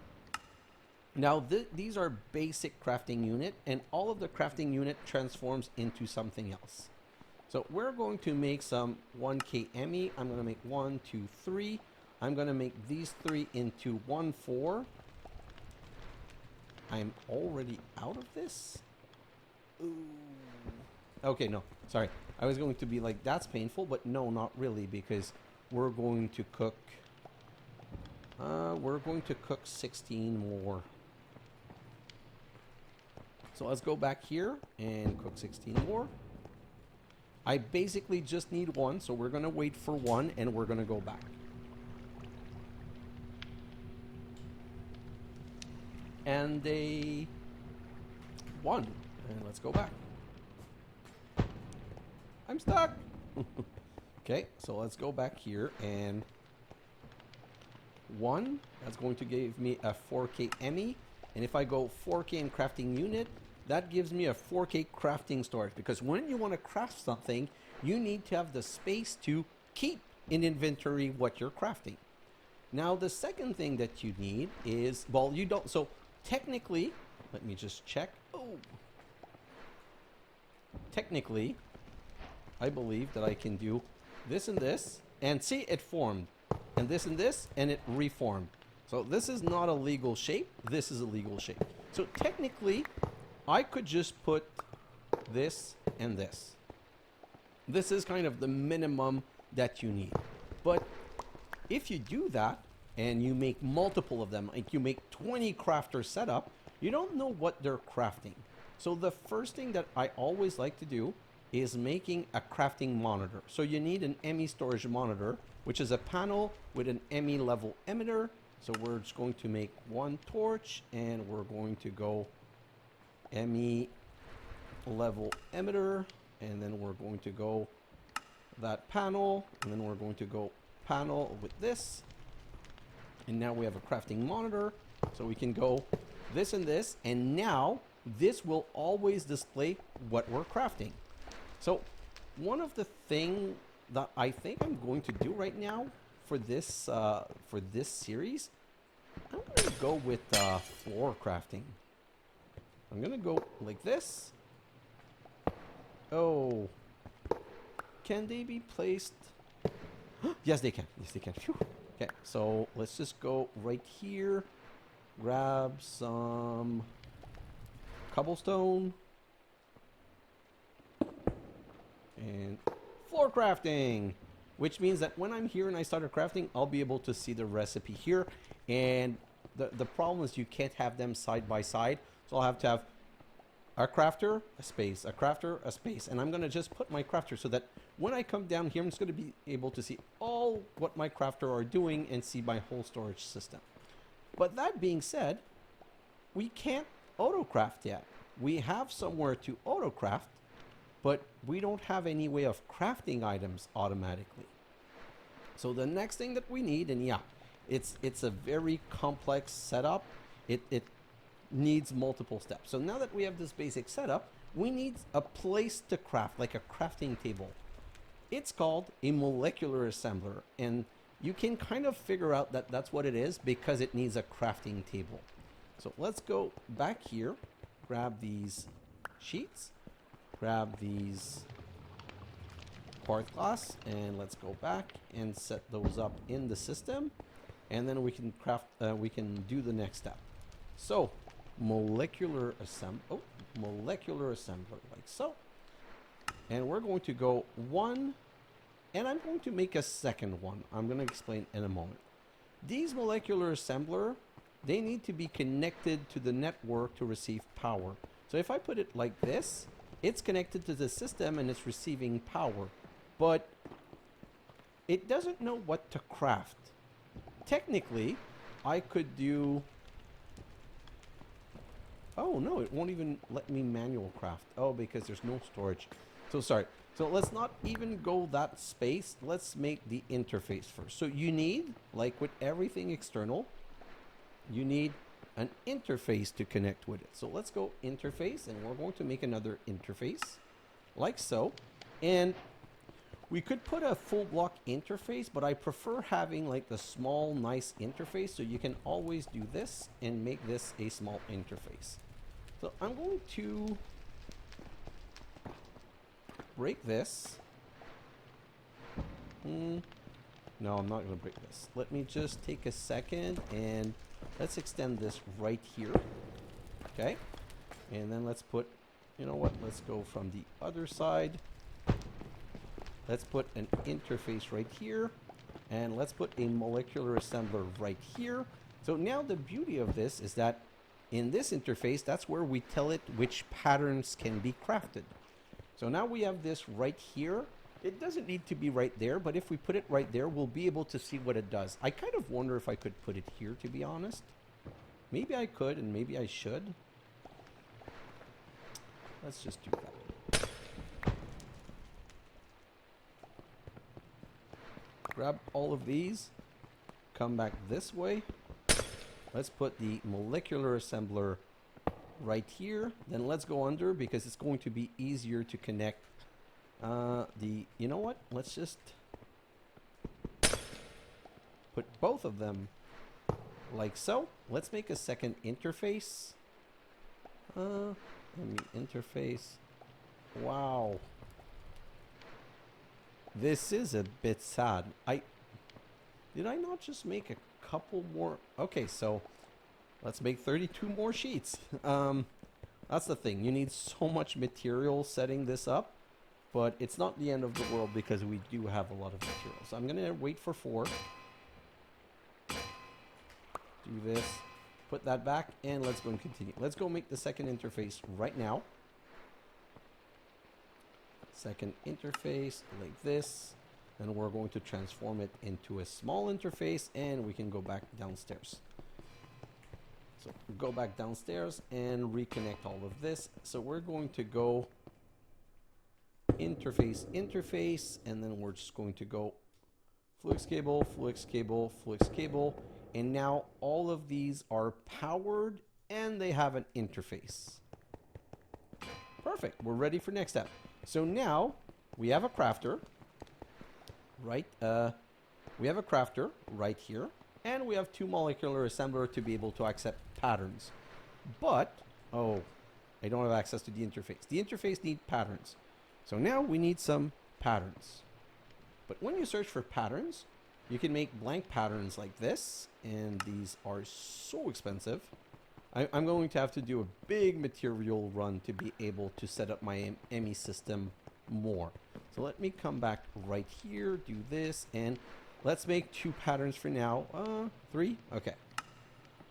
Now these are basic crafting unit, and all of the crafting unit transforms into something else. So we're going to make some 1K ME. I'm going to make 1, 2, 3. I'm going to make these 3 into 1, 4. I'm already out of this. Ooh. Okay, no, sorry. I was going to be like, that's painful, but no, not really, because we're going to cook 16 more. So let's go back here and cook 16 more. I basically just need 1, so we're going to wait for 1 and we're going to go back. And they 1, and let's go back. I'm stuck. Okay, so let's go back here, and 1, that's going to give me a 4K ME. And if I go 4K in crafting unit, that gives me a 4K crafting storage. Because when you want to craft something, you need to have the space to keep in inventory what you're crafting. Now, the second thing that you need is, well, you don't, so technically, let me just check. Oh, technically, I believe that I can do this and this, and see, it formed, and this, and it reformed. So this is not a legal shape. This is a legal shape. So technically, I could just put this and this. This is kind of the minimum that you need. But if you do that, and you make multiple of them, like you make 20 crafters setup, you don't know what they're crafting. So the first thing that I always like to do is making a crafting monitor. So you need an ME storage monitor, which is a panel with an ME level emitter. So we're just going to make one torch, and we're going to go ME level emitter, and then we're going to go that panel, and then we're going to go panel with this. And now we have a crafting monitor, so we can go this and this, and now this will always display what we're crafting. So one of the things that I think I'm going to do right now for this series, I'm going to go with floor crafting. I'm going to go like this. Oh, can they be placed? Yes, they can. Yes, they can. Phew. Okay, so let's just go right here, grab some cobblestone, and floor crafting, which means that when I'm here and I started crafting, I'll be able to see the recipe here. And the problem is you can't have them side by side, so I'll have to have a crafter, a space, a crafter, a space, and I'm going to just put my crafter so that when I come down here, I'm just going to be able to see all what my crafter are doing and see my whole storage system. But that being said, we can't auto-craft yet. We have somewhere to auto-craft, but we don't have any way of crafting items automatically. So the next thing that we need, and yeah, it's a very complex setup. It needs multiple steps. So now that we have this basic setup, we need a place to craft, like a crafting table. It's called a molecular assembler, and you can kind of figure out that that's what it is because it needs a crafting table. So let's go back here, grab these sheets, grab these quartz glass, and let's go back and set those up in the system, and then we can craft. We can do the next step. So molecular assembler, like so. And we're going to go one, and I'm going to make a second one. I'm going to explain in a moment. These molecular assembler, they need to be connected to the network to receive power. So if I put it like this, it's connected to the system and it's receiving power, but it doesn't know what to craft. Technically, I could do... Oh no, it won't even let me manual craft. Oh, because there's no storage. So sorry. So let's not even go that space. Let's make the interface first. So you need, like with everything external, you need an interface to connect with it. So let's go interface, and we're going to make another interface like so. And we could put a full block interface, but I prefer having like the small, nice interface. So you can always do this and make this a small interface. So I'm going to break this. No, I'm not going to break this. Let me just take a second and let's extend this right here. Okay. And then let's put, you know what? Let's go from the other side. Let's put an interface right here. And let's put a molecular assembler right here. So now the beauty of this is that in this interface, that's where we tell it which patterns can be crafted. So now we have this right here. It doesn't need to be right there, but if we put it right there, we'll be able to see what it does. I kind of wonder if I could put it here, to be honest. Maybe I could, and maybe I should. Let's just do that. Grab all of these, come back this way. Let's put the molecular assembler right here. Then let's go under because it's going to be easier to connect you know what? Let's just put both of them like so. Let's make a second interface. Let me interface. Wow. This is a bit sad. Did I not just make a couple more? Okay, so let's make 32 more sheets. That's the thing. You need so much material setting this up, but it's not the end of the world because we do have a lot of material. So I'm going to wait for 4. Do this. Put that back, and let's go and continue. Let's go make the second interface right now. second interface like this. Then we're going to transform it into a small interface, and we can go back downstairs. So go back downstairs and reconnect all of this. So we're going to go interface, and then we're just going to go Fluix cable, Fluix cable, Fluix cable. And now all of these are powered and they have an interface. Perfect. We're ready for next step. So now we have a crafter, right? We have a crafter right here, and we have two molecular assembler to be able to accept patterns. But, oh, I don't have access to the interface. The interface needs patterns. So now we need some patterns. But when you search for patterns, you can make blank patterns like this, and these are so expensive. I'm going to have to do a big material run to be able to set up my ME system more. So let me come back right here, do this, and let's make 2 patterns for now. 3? Okay.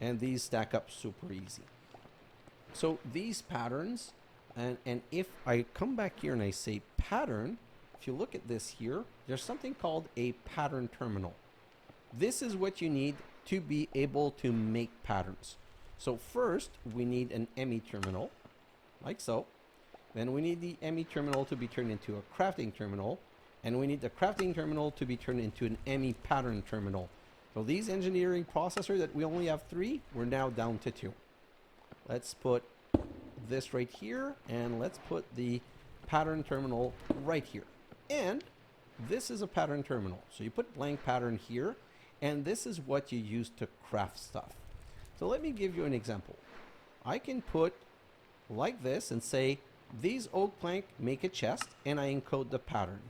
And these stack up super easy. So these patterns, and if I come back here and I say pattern, if you look at this here, there's something called a pattern terminal. This is what you need to be able to make patterns. So first, we need an ME terminal, like so. Then we need the ME terminal to be turned into a crafting terminal. And we need the crafting terminal to be turned into an ME pattern terminal. So these engineering processors that we only have 3, we're now down to 2. Let's put this right here, and let's put the pattern terminal right here. And this is a pattern terminal. So you put blank pattern here, and this is what you use to craft stuff. So let me give you an example. I can put like this and say, these oak plank make a chest, and I encode the pattern.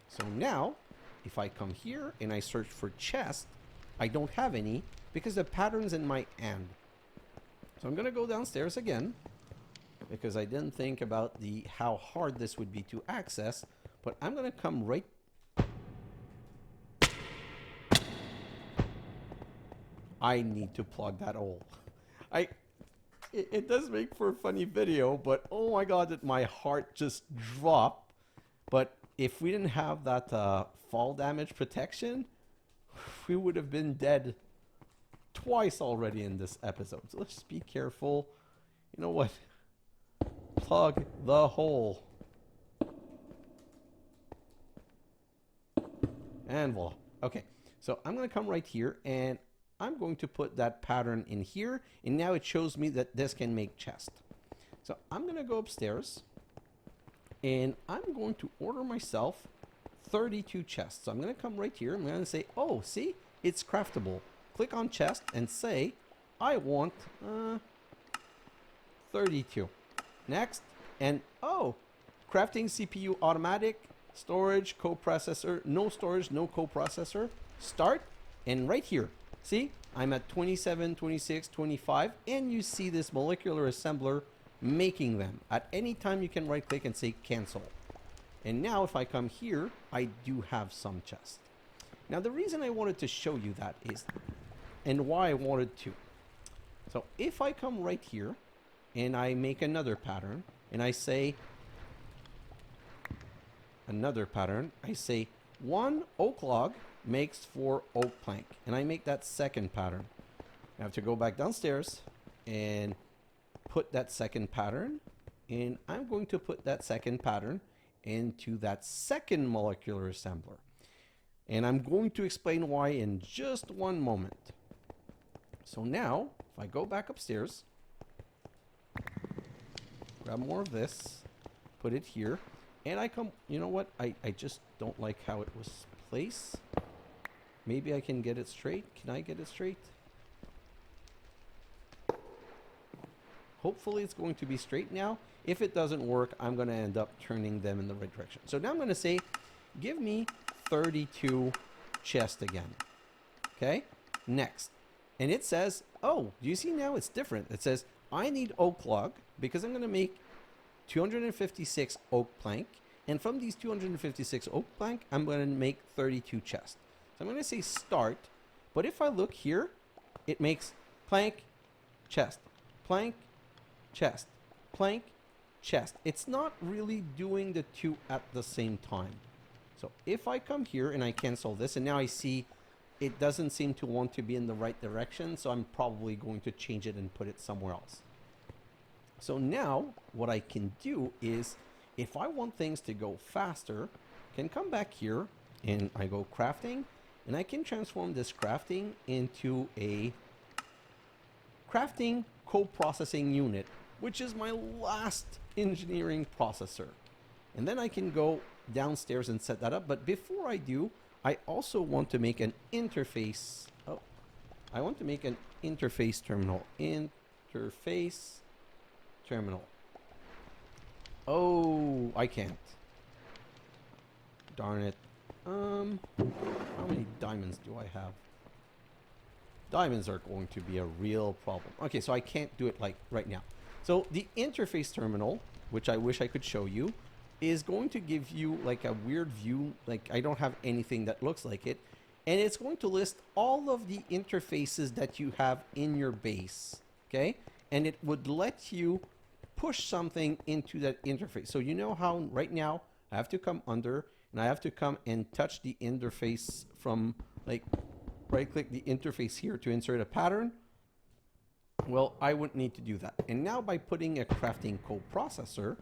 So now, if I come here and I search for chest, I don't have any because the pattern's in my hand. So I'm gonna go downstairs again because I didn't think about how hard this would be to access, but I'm gonna come right. I need to plug that hole. It does make for a funny video, but oh my god, that my heart just dropped. But if we didn't have that fall damage protection, we would have been dead twice already in this episode. So let's just be careful. You know what? Plug the hole. And voila. Okay, so I'm going to come right here, and I'm going to put that pattern in here, and now it shows me that this can make chest. So I'm going to go upstairs, and I'm going to order myself 32 chests. So I'm going to come right here. I'm going to say, oh, see, it's craftable. Click on chest and say, I want 32. Next, and oh, crafting CPU automatic, storage, coprocessor, no storage, no coprocessor, start, and right here. See, I'm at 27, 26, 25, and you see this molecular assembler making them. At any time you can right click and say cancel. And now if I come here, I do have some chests. Now the reason I wanted to show you that is, and why I wanted to. So if I come right here and I make another pattern and I say another pattern, I say 1 oak log makes 4 oak plank, and I make that second pattern. I have to go back downstairs and put that second pattern, and I'm going to put that second pattern into that second molecular assembler, and I'm going to explain why in just one moment. So now if I go back upstairs, grab more of this, put it here, and I come, you know what, I just don't like how it was placed. Maybe I can get it straight. Can I get it straight? Hopefully it's going to be straight now. If it doesn't work, I'm going to end up turning them in the right direction. So now I'm going to say, give me 32 chests again. Okay, next. And it says, oh, do you see now it's different? It says, I need oak log because I'm going to make 256 oak plank. And from these 256 oak plank, I'm going to make 32 chests. So I'm going to say start. But if I look here, it makes plank, chest, plank, chest, plank, chest. It's not really doing the two at the same time. So if I come here and I cancel this, and now I see it doesn't seem to want to be in the right direction, so I'm probably going to change it and put it somewhere else. So now what I can do is, if I want things to go faster, I can come back here and I go crafting, and I can transform this crafting into a crafting co-processing unit, which is my last engineering processor. And then I can go downstairs and set that up. But before I do, I also want to make an interface. Oh, I want to make an interface terminal. Interface terminal. Oh, I can't. Darn it. How many diamonds do I have? Diamonds are going to be a real problem. Okay, so I can't do it like right now. So the interface terminal, which I wish I could show you, is going to give you like a weird view. Like I don't have anything that looks like it. And it's going to list all of the interfaces that you have in your base. Okay? And it would let you push something into that interface. So you know how right now I have to come under and I have to come and touch the interface from like right click the interface here to insert a pattern. Well, I wouldn't need to do that. And now by putting a crafting coprocessor,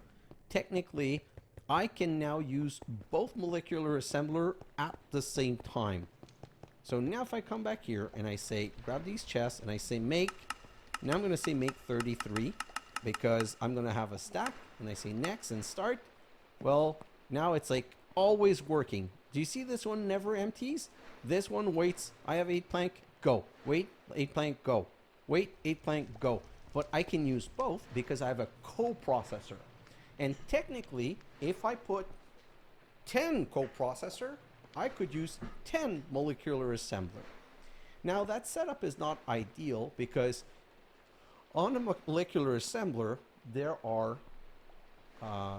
technically I can now use both molecular assembler at the same time. So now if I come back here and I say grab these chests and I say make, now I'm going to say make 33 because I'm going to have a stack, and I say next and start. Well, now it's like always working. Do you see this one never empties? This one waits. I have 8 plank, go. Wait, 8 plank, go. Wait, 8 plank, go. But I can use both because I have a coprocessor. And technically, if I put 10 coprocessor, I could use 10 molecular assembler. Now that setup is not ideal because on a molecular assembler, there are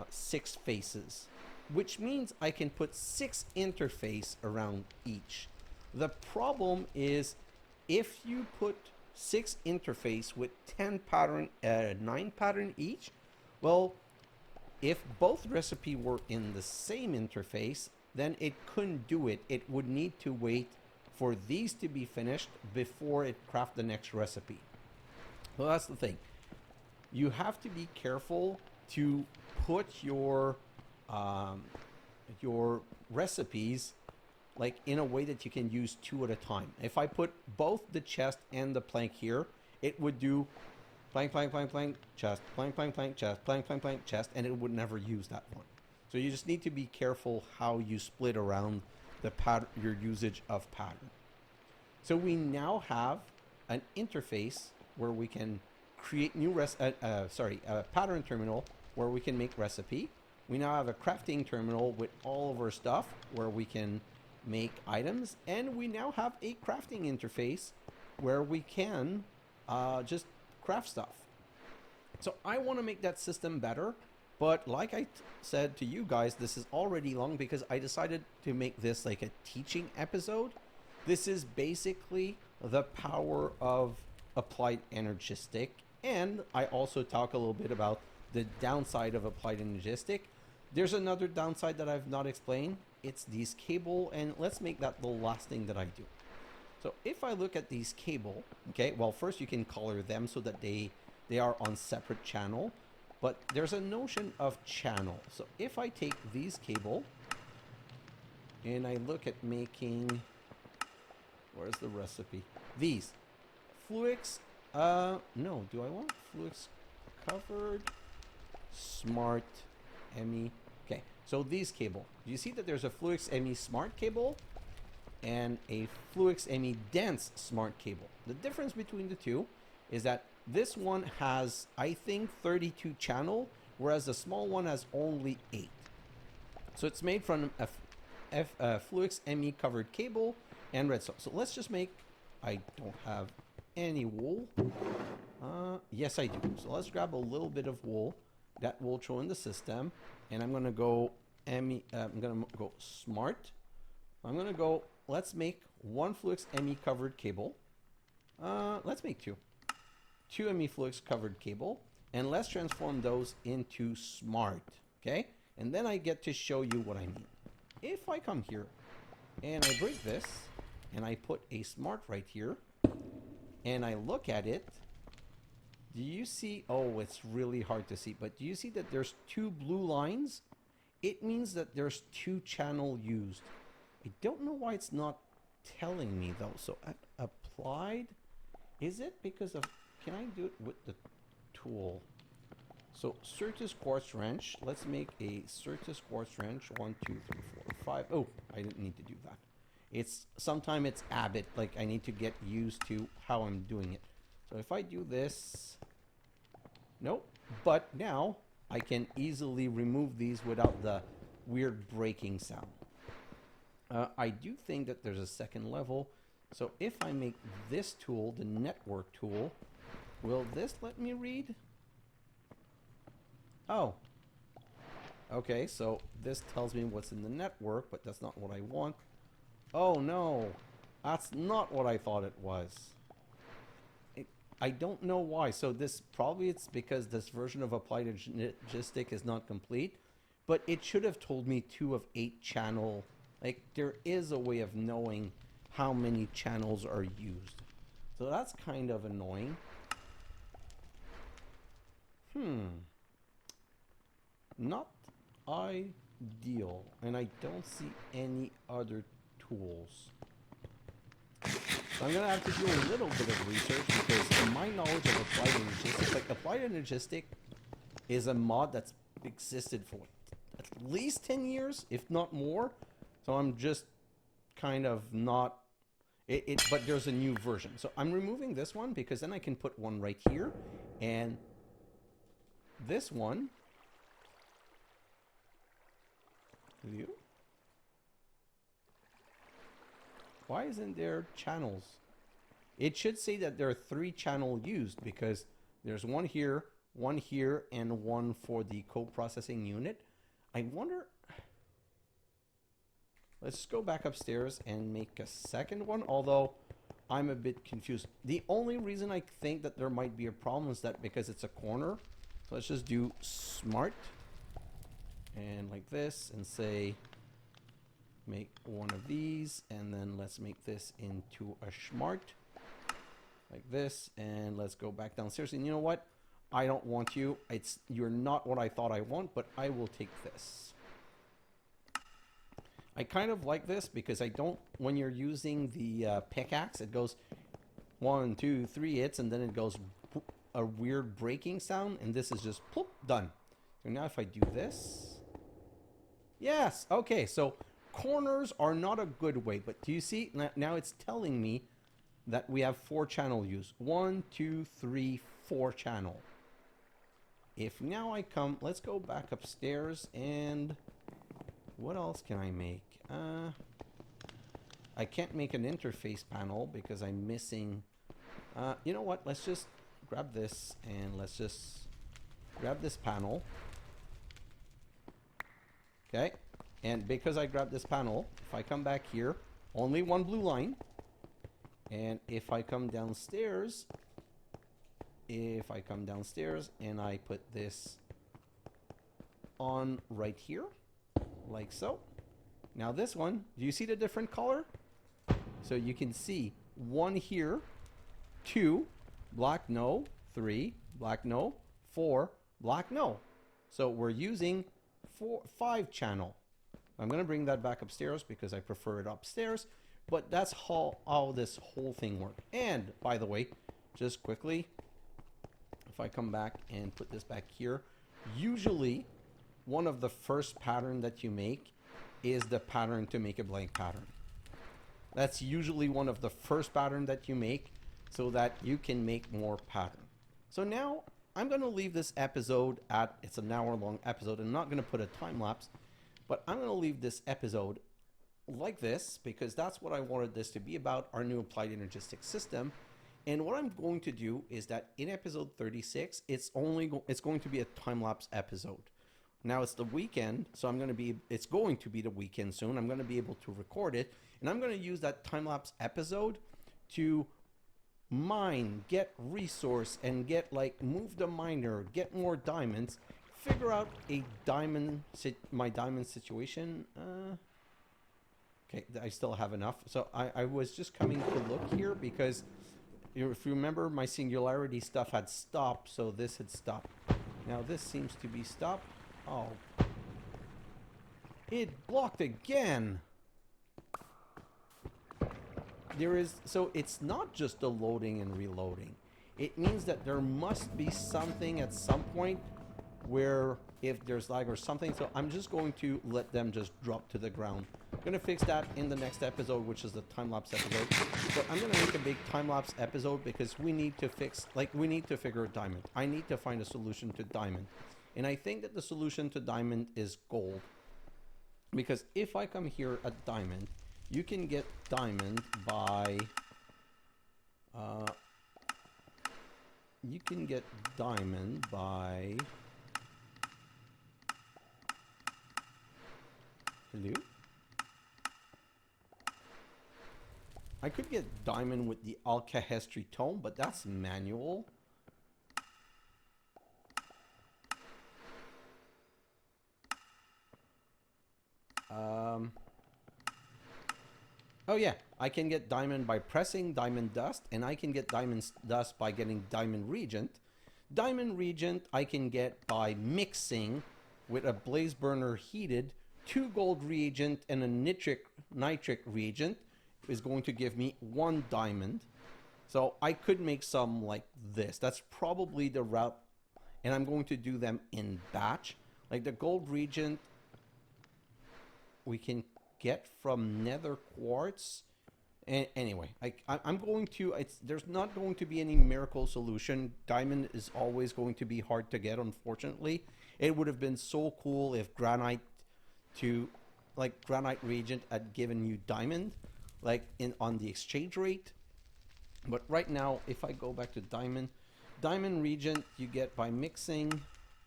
6 faces, which means I can put 6 interface around each. The problem is if you put 6 interface with 10 pattern, 9 pattern each, well, if both recipe were in the same interface, then it couldn't do it. It would need to wait for these to be finished before it craft the next recipe. Well, that's the thing. You have to be careful to put your recipes like in a way that you can use 2 at a time. If I put both the chest and the plank here, it would do plank, plank, plank, plank, chest, plank, plank, plank, chest, plank, plank, plank, chest, and it would never use that one. So you just need to be careful how you split around the your usage of pattern. So we now have an interface where we can create new a pattern terminal where we can make recipe. We now have a crafting terminal with all of our stuff where we can make items, and we now have a crafting interface where we can just craft stuff. So I want to make that system better, but like I said to you guys, this is already long because I decided to make this like a teaching episode. This is basically the power of Applied Energistic, and I also talk a little bit about the downside of Applied Energistic. There's another downside that I've not explained. It's these cable, and let's make that the last thing that I do. So if I look at these cable, okay, well, first you can color them so that they are on separate channel, but there's a notion of channel. So if I take these cable and I look at making, where's the recipe? These Fluix, no, do I want Fluix covered? Smart ME. Okay, so these cable. Do you see that there's a Fluix ME smart cable and a Fluix ME dense smart cable? The difference between the two is that this one has, I think, 32 channel, whereas the small one has only 8. So it's made from a Fluix ME covered cable and redstone. So let's just make, I don't have any wool. Yes, I do. So let's grab a little bit of wool. That will show in the system, and I'm gonna go I'm gonna go smart. I'm gonna go. Let's make 1 Fluix ME covered cable. Let's make 2 ME Fluix covered cable, And let's transform those into smart, okay? And then I get to show you what I mean. If I come here and I break this and I put a smart right here and I look at it, do you see? Oh, it's really hard to see, but do you see that there's two blue lines? It means that there's two channel used. I don't know why it's not telling me though. So at applied, is it because of, can I do it with the tool? So Certus quartz wrench, let's make a Certus quartz wrench, 1, 2, 3, 4, 5. Oh, I didn't need to do that. It's, sometimes it's habit, like I need to get used to how I'm doing it. So if I do this, nope, but now I can easily remove these without the weird breaking sound. I do think that there's a second level. So if I make this tool, the network tool, will this let me read? Oh. Okay, so this tells me what's in the network, but that's not what I want. Oh no, that's not what I thought it was. I don't know why. So this, probably it's because this version of Applied Energistic is not complete, but it should have told me 2 of 8 channel. Like, there is a way of knowing how many channels are used. So that's kind of annoying. Not ideal. And I don't see any other tools. So I'm going to have to do a little bit of research because my knowledge of Applied Energistic, like Applied Energistic is a mod that's existed for at least 10 years, if not more. So I'm just kind of not, but there's a new version. So I'm removing this one because then I can put one right here. And this one, why isn't there channels? It should say that there are 3 channel used because there's one here, and one for the co-processing unit. I wonder, let's go back upstairs and make a second one, although I'm a bit confused. The only reason I think that there might be a problem is that because it's a corner. So let's just do smart and like this and say make one of these, and then let's make this into a smart like this, and let's go back downstairs. And you know what? I don't want you. You're not what I thought I want, but I will take this. I kind of like this because I don't, when you're using the pickaxe, it goes 1, 2, 3 hits, and then it goes a weird breaking sound, and this is just ploop, done. So now if I do this, yes, okay, so corners are not a good way, but do you see, now it's telling me that we have 4 channel use. 1, 2, 3, 4 channel. If now I come, let's go back upstairs, and what else can I make? I can't make an interface panel because I'm missing, you know what, let's just grab this and let's just grab this panel. Okay, and because I grabbed this panel, if I come back here, only one blue line. And if I come downstairs, and I put this on right here, like so. Now this one, do you see the different color? So you can see 1 here, 2, black no, 3, black no, 4, black no. So we're using 5 channel. I'm going to bring that back upstairs because I prefer it upstairs. But that's how this whole thing works. And by the way, just quickly, if I come back and put this back here, usually one of the first pattern that you make is the pattern to make a blank pattern. That's usually one of the first pattern that you make so that you can make more pattern. So now I'm going to leave this episode at, it's an hour-long episode. I'm not going to put a time lapse, but I'm going to leave this episode like this because that's what I wanted this to be about, our new Applied Energistic system. And what I'm going to do is that in episode 36, it's going to be a time-lapse episode. Now it's the weekend, so it's going to be the weekend soon. I'm going to be able to record it, and I'm going to use that time-lapse episode to mine, get resource, and get like move the miner, get more diamonds, figure out a diamond my diamond situation. Okay, I still have enough. So I was just coming to look here because if you remember, my singularity stuff had stopped, so this had stopped. Now this seems to be stopped. Oh, it blocked again. There is, so it's not just the loading and reloading. It means that there must be something at some point where if there's lag or something. So I'm just going to let them just drop to the ground. I'm going to fix that in the next episode, which is the time-lapse episode. So I'm going to make a big time-lapse episode because we need to fix, like, we need to figure out diamond. I need to find a solution to diamond. And I think that the solution to diamond is gold. Because if I come here at diamond, you can get diamond by... you can get diamond by... Hello? I could get diamond with the alkahestry tome, but that's manual. Oh yeah, I can get diamond by pressing diamond dust, and I can get diamond dust by getting diamond regent. Diamond regent I can get by mixing with a blaze burner heated 2 gold reagent and a nitric reagent is going to give me 1 diamond. So I could make some like this. That's probably the route, and I'm going to do them in batch. Like the gold reagent we can get from nether quartz. And anyway, I'm going to, there's not going to be any miracle solution. Diamond is always going to be hard to get, unfortunately. It would have been so cool if granite reagent had given you diamond, like on the exchange rate. But right now, if I go back to diamond reagent you get by mixing,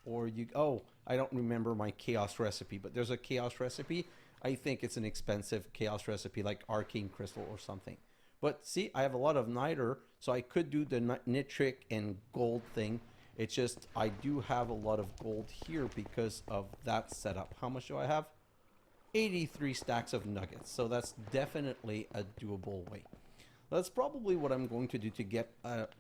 or you, oh, I don't remember my chaos recipe, but there's a chaos recipe. I think it's an expensive chaos recipe like arcane crystal or something. But see, I have a lot of niter, so I could do the nitric and gold thing. It's just I do have a lot of gold here because of that setup. How much do I have? 83 stacks of nuggets. So that's definitely a doable way. That's probably what I'm going to do to get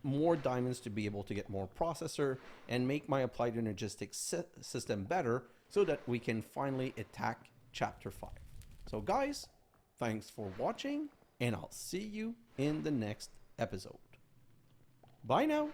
more diamonds to be able to get more processor and make my Applied Energistics system better so that we can finally attack Chapter 5. So guys, thanks for watching, and I'll see you in the next episode. Bye now.